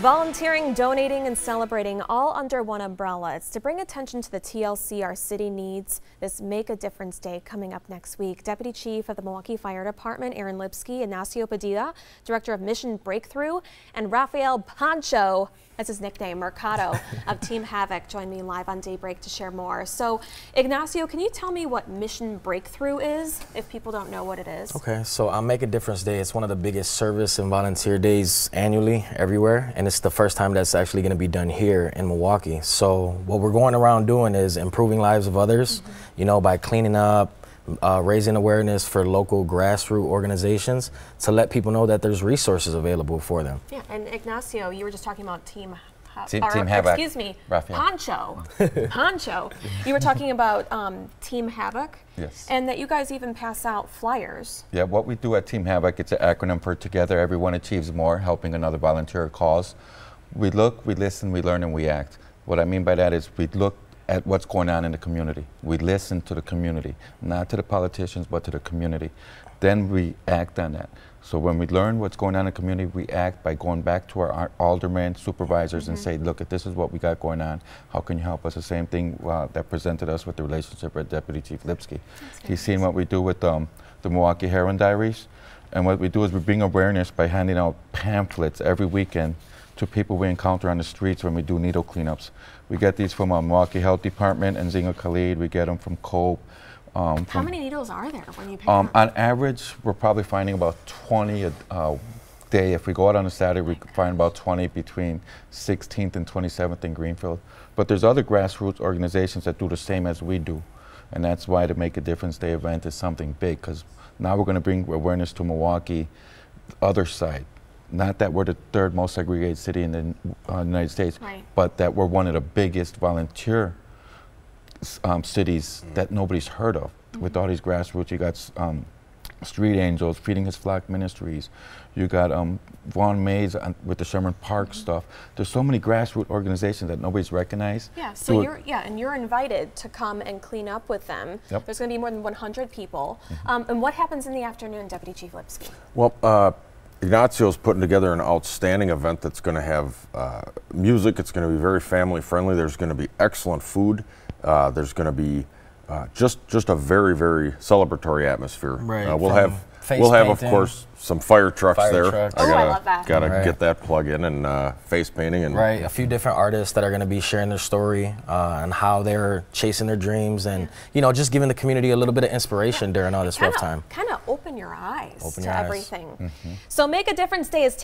Volunteering, donating, and celebrating all under one umbrella. It's to bring attention to the TLC our city needs this Make a Difference Day coming up next week. Deputy Chief of the Milwaukee Fire Department, Aaron Lipsky, Ignacio Padilla, Director of Mission Breakthrough, and Rafael Pancho, that's his nickname, Mercado, of Team Havoc, join me live on Daybreak to share more. So, Ignacio, can you tell me what Mission Breakthrough is, if people don't know what it is? Okay, so on Make a Difference Day, it's one of the biggest service and volunteer days annually, everywhere, and it's the first time that's actually going to be done here in Milwaukee. So what we're going around doing is improving lives of others, you know, by cleaning up, raising awareness for local grassroots organizations to let people know that there's resources available for them. Yeah, and Ignacio, you were just talking about Team Havoc. Excuse me, Rafael. Pancho. You were talking about Team Havoc. Yes. And that you guys even pass out flyers. Yeah, what we do at Team Havoc, it's an acronym for Together Everyone Achieves More, helping another volunteer cause. We look, we listen, we learn, and we act. What I mean by that is we look at what's going on in the community. We listen to the community, not to the politicians, but to the community. Then we act on that. So when we learn what's going on in the community, we act by going back to our aldermen, supervisors, and say, look, this is what we got going on. How can you help us? The same thing that presented us with the relationship with Deputy Chief Lipsky. He's seen what we do with the Milwaukee Heroin Diaries. And what we do is we bring awareness by handing out pamphlets every weekend to people we encounter on the streets when we do needle cleanups. We get these from our Milwaukee Health Department and Zinga Khalid. We get them from Cope. How many needles are there when you pick them? On average, we're probably finding about 20 a day. If we go out on a Saturday, we find about 20 between 16th and 27th in Greenfield. But there's other grassroots organizations that do the same as we do. And that's why the Make a Difference Day event is something big, because now we're going to bring awareness to Milwaukee, other side. Not that we're the third most segregated city in the United States, but that we're one of the biggest volunteer cities that nobody's heard of. With all these grassroots, you got Street Angels, Feeding His Flock Ministries. You got Vaughn Mays with the Sherman Park stuff. There's so many grassroots organizations that nobody's recognized. Yeah, so you're invited to come and clean up with them. Yep. There's going to be more than 100 people. And what happens in the afternoon, Deputy Chief Lipsky? Well, Ignacio's putting together an outstanding event that's going to have music. It's going to be very family friendly. There's going to be excellent food. There's going to be just a very, very celebratory atmosphere. Right. We'll have of course some fire trucks there. I love that. Gotta get that plug in, and face painting and a few different artists that are going to be sharing their story and how they're chasing their dreams, and you know, just giving the community a little bit of inspiration during all this rough time. Kind of open your eyes to everything. Mm-hmm. So Make a Difference Day is